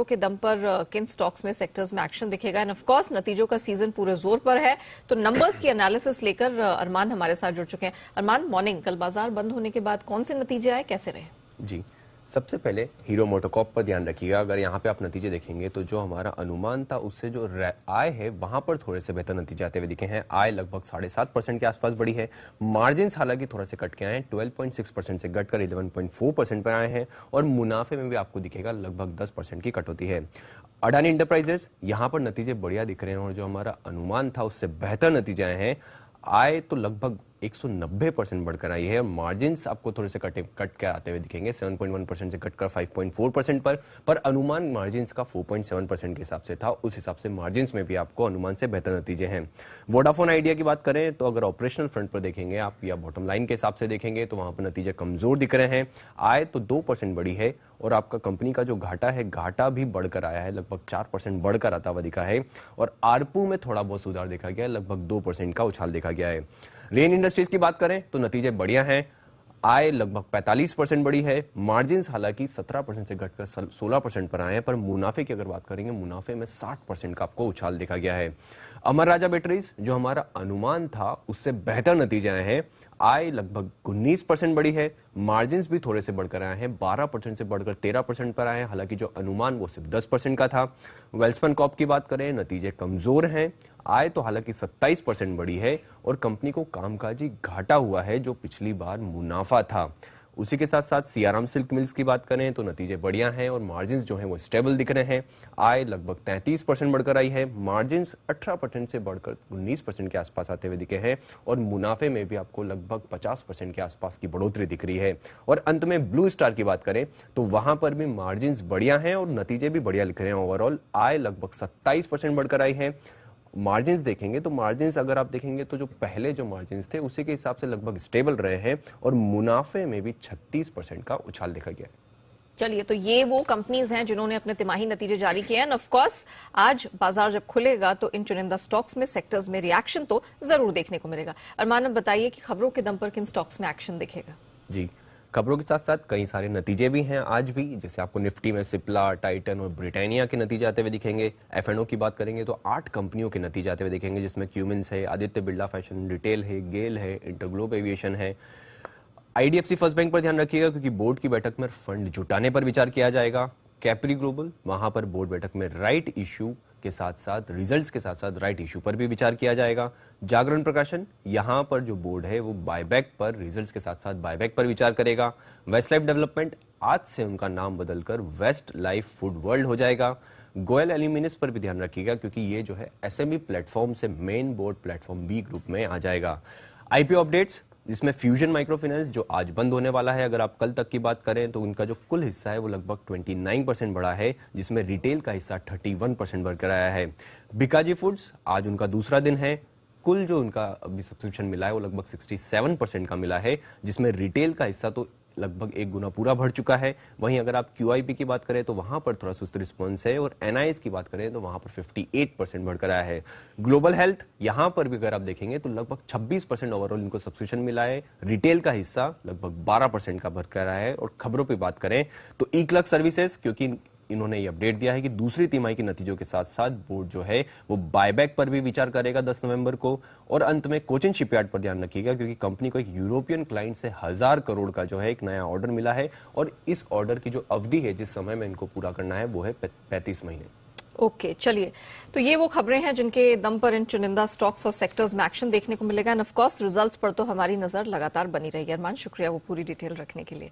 के दम पर किन स्टॉक्स में सेक्टर्स में एक्शन दिखेगा एंड ऑफ कोर्स नतीजों का सीजन पूरे जोर पर है तो नंबर्स की एनालिसिस लेकर अरमान हमारे साथ जुड़ चुके हैं। अरमान, मॉर्निंग, कल बाजार बंद होने के बाद कौन से नतीजे आए, कैसे रहे? जी, सबसे पहले हीरो मोटोकॉर्प पर ध्यान रखिएगा। अगर यहाँ पे आप नतीजे देखेंगे तो जो हमारा अनुमान था उससे जो आय है वहां पर थोड़े से बेहतर नतीजे आते हुए दिखे हैं। आय लगभग 7.5% के आसपास बढ़ी है। मार्जिन हालांकि थोड़ा से कट के आए हैं, 12.6% से घटकर 11.4% पर आए हैं और मुनाफे में भी आपको दिखेगा लगभग 10% की कट होती है। अडानी इंटरप्राइजेस यहाँ पर नतीजे बढ़िया दिख रहे हैं और जो हमारा अनुमान था उससे बेहतर नतीजे आए हैं। आय तो लगभग 190% बढ़कर आई है और मार्जिन्स आपको थोड़े से कट के आते हुए दिखेंगे, 7.1% से घटकर 5.4% पर अनुमान मार्जिन्स का 4.7% के हिसाब से था। उस हिसाब से मार्जिन्स में भी आपको अनुमान से बेहतर नतीजे हैं। वोडाफोन आइडिया की बात करें तो अगर ऑपरेशनल फ्रंट पर देखेंगे आप या बॉटम लाइन के हिसाब से देखेंगे तो वहां पर नतीजे कमजोर दिख रहे हैं। आय तो 2% बढ़ी है और आपका कंपनी का जो घाटा है, घाटा भी बढ़कर आया है, लगभग 4% बढ़कर आता हुआ दिखा है और आरपू में थोड़ा बहुत सुधार देखा गया है, लगभग 2% का उछाल देखा गया है। रेन इंडस्ट्रीज की बात करें तो नतीजे बढ़िया हैं। आय लगभग 45% बढ़ी है, मार्जिन हालांकि 17% से घटकर 16% पर आए हैं, पर मुनाफे की अगर बात करेंगे मुनाफे में 60% का आपको उछाल देखा गया है। अमर राजा बैटरीज जो हमारा अनुमान था उससे बेहतर नतीजे आए हैं। आय लगभग 19% बढ़ी है, मार्जिन भी थोड़े से बढ़कर आए हैं, 12% से बढ़कर 13% पर आए हैं, हालांकि जो अनुमान वो सिर्फ 10% का था। वेल्सपन कॉर्प की बात करें, नतीजे कमजोर हैं। आय तो हालांकि 27% बढ़ी है और कंपनी को कामकाजी घाटा हुआ है जो पिछली बार मुनाफा था। उसी के साथ साथ सियाराम सिल्क मिल्स की बात करें तो नतीजे बढ़िया हैं और मार्जिन्स जो हैं वो स्टेबल दिख रहे हैं। आय लगभग 33% बढ़कर आई है, मार्जिन्स 18% से बढ़कर 19% के आसपास आते हुए दिखे हैं और मुनाफे में भी आपको लगभग 50% के आसपास की बढ़ोतरी दिख रही है। और अंत में ब्लू स्टार की बात करें तो वहां पर भी मार्जिन्स बढ़िया हैं और नतीजे भी बढ़िया लिख रहे हैं। ओवरऑल आय लगभग 27% बढ़कर आई है। मार्जिन्स देखेंगे तो मार्जिन्स अगर आप देखेंगे तो जो पहले जो मार्जिन्स थे उसी के हिसाब से लगभग स्टेबल रहे हैं और मुनाफे में भी 36% का उछाल देखा गया है। चलिए, तो ये वो कंपनीज हैं जिन्होंने अपने तिमाही नतीजे जारी किए हैं। ऑफ कोर्स आज बाजार जब खुलेगा तो इन चुनिंदा स्टॉक्स में, सेक्टर्स में रिएक्शन तो जरूर देखने को मिलेगा। अरमान, अब बताइए कि खबरों के दम पर किन स्टॉक्स में एक्शन दिखेगा? जी, खबरों के साथ साथ कई सारे नतीजे भी हैं आज भी, जैसे आपको निफ्टी में सिप्ला, टाइटन और ब्रिटानिया के नतीजे आते हुए दिखेंगे। F&O की बात करेंगे तो 8 कंपनियों के नतीजे आते हुए दिखेंगे, जिसमें क्यूमिंस है, आदित्य बिरला फैशन रिटेल है, गेल है, इंटरग्लोब एविएशन है। IDFC फर्स्ट बैंक पर ध्यान रखिएगा क्योंकि बोर्ड की बैठक में फंड जुटाने पर विचार किया जाएगा। कैप्री ग्लोबल, वहां पर बोर्ड बैठक में राइट इश्यू के साथ साथ रिजल्ट्स के साथ साथ राइट इशू पर भी विचार किया जाएगा। जागरण प्रकाशन, यहां पर जो बोर्ड है वो बायबैक पर, रिजल्ट्स के साथ साथ बायबैक पर विचार करेगा। वेस्ट लाइफ डेवलपमेंट, आज से उनका नाम बदलकर वेस्ट लाइफ फूड वर्ल्ड हो जाएगा। गोयल एल्यूमिनियस पर भी ध्यान रखिएगा क्योंकि ये जो है SME प्लेटफॉर्म से main board platform B group में आ जाएगा। IPO अपडेट्स, जिसमें फ्यूजन माइक्रो फाइनेंस जो आज बंद होने वाला है, अगर आप कल तक की बात करें तो उनका जो कुल हिस्सा है वो लगभग 29% बढ़ा है, जिसमें रिटेल का हिस्सा 31% बढ़कर आया है। बिकाजी फूड्स, आज उनका दूसरा दिन है, कुल जो उनका अभी सब्सक्रिप्शन मिला है वो लगभग 67% का मिला है, जिसमें रिटेल का हिस्सा तो लगभग 1 गुना पूरा बढ़ चुका है। वहीं अगर आप QIP की बात करें तो वहां पर थोड़ा सुस्त रिस्पॉन्स है और NIS की बात करें तो वहां पर 58% बढ़कर आया है। ग्लोबल हेल्थ, यहां पर भी अगर आप देखेंगे तो लगभग 26% ओवरऑल इनको सब्सक्रिप्शन मिला है, रिटेल का हिस्सा लगभग 12% का बढ़कर आया है। और खबरों पर बात करें तो ईक्लर्क सर्विसेज, क्योंकि इन्होंने ये अपडेट दिया है कि दूसरी तिमाही के नतीजों के साथ साथ बोर्ड जो है वो बायबैक पर भी विचार करेगा 10 नवंबर को। और अंत में कोचिन शिपयार्ड पर ध्यान रखिएगा क्योंकि कंपनी को एक यूरोपियन क्लाइंट से 1000 करोड़ का जो है एक नया ऑर्डर मिला है और इस ऑर्डर की जो अवधि है, जिस समय में इनको पूरा करना है, वो है 35 महीने। ओके, चलिए, तो ये वो खबरें हैं जिनके दम पर इन चुनिंदा स्टॉक्स और सेक्टर्स में एक्शन देखने को मिलेगा एंड ऑफ कोर्स रिजल्ट्स पर तो हमारी नजर लगातार बनी रहेगी। अरमान, शुक्रिया वो पूरी डिटेल रखने के लिए।